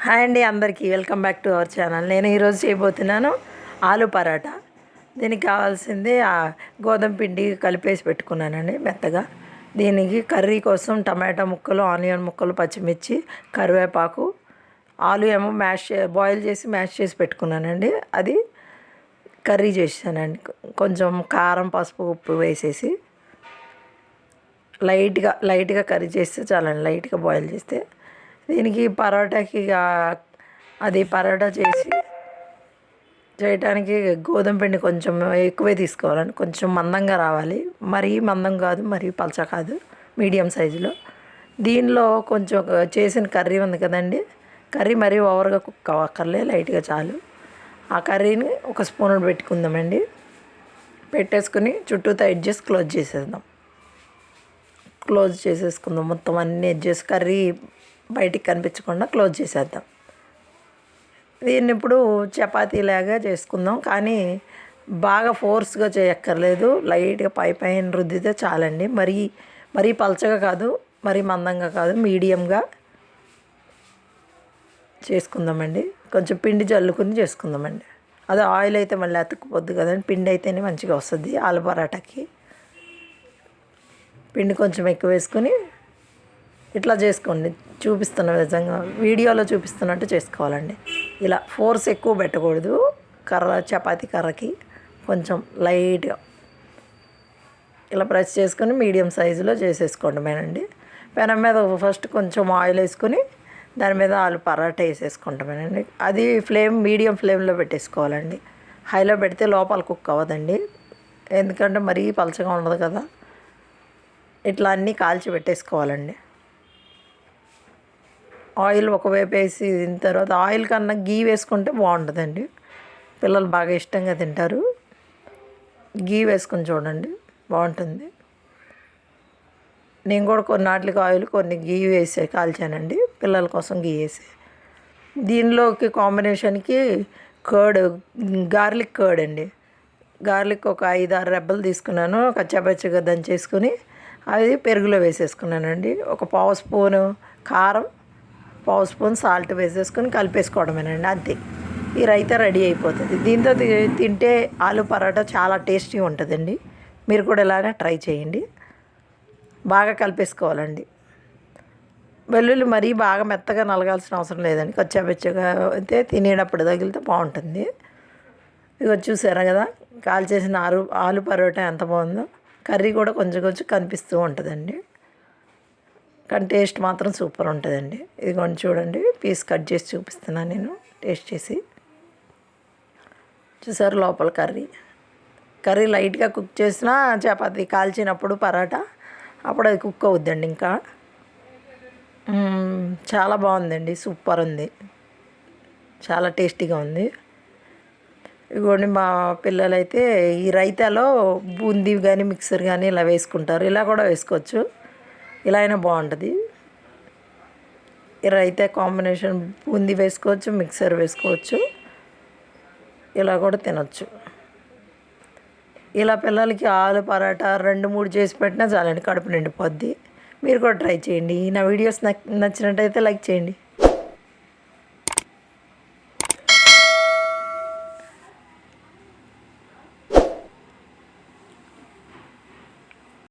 Hi అండి, అందరికీ welcome back to our channel. నేను ఈరోజు చేయబోతున్నాను ఆలు పరాటా. దీనికి కావాల్సింది గోధుమ పిండి కలిపేసి పెట్టుకున్నానండి మెత్తగా. దీనికి కర్రీ కోసం టమాటా ముక్కలు, ఆనియన్ ముక్కలు, పచ్చిమిర్చి, కరివేపాకు, ఆలు ఏమో బాయిల్ చేసి మ్యాష్ చేసి పెట్టుకున్నానండి. అది కర్రీ చేసానండి. కొంచెం కారం, పసుపు, ఉప్పు వేసేసి లైట్గా కర్రీ చేస్తే చాలండి. లైట్గా బాయిల్ చేస్తే దీనికి పరోటాకి అది పరోటా చేయటానికి గోధుమ పిండి కొంచెం ఎక్కువే తీసుకోవాలండి. కొంచెం మందంగా రావాలి, మరీ మందం కాదు, మరీ పలచ కాదు, మీడియం సైజులో. దీనిలో కొంచెం చేసిన కర్రీ ఉంది కదండి, కర్రీ మరీ ఓవర్గా కుక్ అవ్వక్కర్లే, లైట్గా చాలు. ఆ కర్రీని ఒక స్పూన్ పెట్టుకుందామండి. పెట్టేసుకుని చుట్టూతో ఎడ్జెస్ క్లోజ్ చేసేసుకుందాం. మొత్తం అన్ని ఎడ్జెస్ కర్రీ బయటికి కనిపించకుండా క్లోజ్ చేసేద్దాం. దీన్ని ఇప్పుడు చపాతీలాగా చేసుకుందాం, కానీ బాగా ఫోర్స్గా చేయక్కర్లేదు. లైట్గా పైన రుద్దితే చాలండి. మరీ పలచగా కాదు, మరీ మందంగా కాదు, మీడియంగా చేసుకుందామండి. కొంచెం పిండి జల్లుకుని చేసుకుందామండి. అదే ఆయిల్ అయితే మళ్ళీ అతుక్కుపోద్ది కదండి, పిండి అయితేనే మంచిగా వస్తుంది ఆలు పరాటాకి. పిండి కొంచెం ఎక్కువ వేసుకొని ఇట్లా చేసుకోండి. చూపిస్తున్న విధంగా వీడియోలో చూపిస్తున్నట్టు చేసుకోవాలండి. ఇలా ఫోర్స్ ఎక్కువ పెట్టకూడదు. చపాతీ కర్రకి కొంచెం లైట్గా ఇలా ప్రెస్ చేసుకొని మీడియం సైజులో చేసేసుకోవడమేనండి. పెనం మీద ఫస్ట్ కొంచెం ఆయిల్ వేసుకొని దాని మీద ఆలు పరాటా వేసేసుకుంటామేనండి. అది మీడియం ఫ్లేమ్లో పెట్టేసుకోవాలండి. హైలో పెడితే లోపల కుక్ అవ్వదండి, ఎందుకంటే మరీ పలచగా ఉండదు కదా. ఇట్లా అన్నీ కాల్చి పెట్టేసుకోవాలండి. ఆయిల్ ఒకవైపు వేసి తర్వాత ఆయిల్ కన్నా గీ వేసుకుంటే బాగుంటుందండి. పిల్లలు బాగా ఇష్టంగా తింటారు. గీ వేసుకొని చూడండి, బాగుంటుంది. నేను కూడా కొన్నాటికి ఆయిల్ కొన్ని గీ వేసి కాల్చానండి, పిల్లల కోసం గీ వేసి. దీనిలోకి కాంబినేషన్కి గార్లిక్ కర్డ్ అండి. గార్లిక్ ఒక 5-6 రెబ్బలు తీసుకున్నాను, కచ్చాపచ్చిగా దంచేసుకుని అది పెరుగులో వేసేసుకున్నానండి. ఒక పావు స్పూను కారం, పావు స్పూన్ సాల్ట్ వేసేసుకొని కలిపేసుకోవడమేనండి, అంతే. ఈ రైతా రెడీ అయిపోతుంది. దీంతో తింటే ఆలు పరాటా చాలా టేస్టీగా ఉంటుందండి. మీరు కూడా ఇలానే ట్రై చేయండి. బాగా కలిపేసుకోవాలండి. వెల్లుల్లి మరీ బాగా మెత్తగా నలగాల్సిన అవసరం లేదండి, కచ్చాపచ్చిగా అయితే తినేటప్పుడు తగిలితే బాగుంటుంది. ఇక చూసారా కదా, కాల్చేసిన ఆలు పరోటా ఎంత బాగుందో. కర్రీ కూడా కొంచెం కనిపిస్తూ ఉంటుందండి, కానీ టేస్ట్ మాత్రం సూపర్ ఉంటుందండి. ఇదిగోండి చూడండి, పీస్ కట్ చేసి చూపిస్తున్నాను నేను టేస్ట్ చేసి. చూసారు లోపల కర్రీ లైట్గా కుక్ చేసినా చపాతీ కాల్చినప్పుడు పరాటా అప్పుడు అది కుక్ అవుద్దండి. ఇంకా చాలా బాగుందండి, సూపర్ ఉంది, చాలా టేస్టీగా ఉంది. ఇదిగోండి మా పిల్లలైతే ఈ రైతాలో బూందీ కానీ మిక్సర్ కానీ ఇలా వేసుకుంటారు. ఇలా కూడా వేసుకోవచ్చు, ఇలా అయినా బాగుంటుంది. ఈ రైతా కాంబినేషన్ బూందీ వేసుకోవచ్చు, మిక్సర్ వేసుకోవచ్చు, ఇలా కూడా తినొచ్చు. ఇలా పిల్లలకి ఆలు పరాటా 2-3 చేసి పెట్టినా చాలండి, కడుపు నిండిపోద్ది. మీరు కూడా ట్రై చేయండి. నా వీడియోస్ నచ్చినట్టయితే లైక్ చేయండి.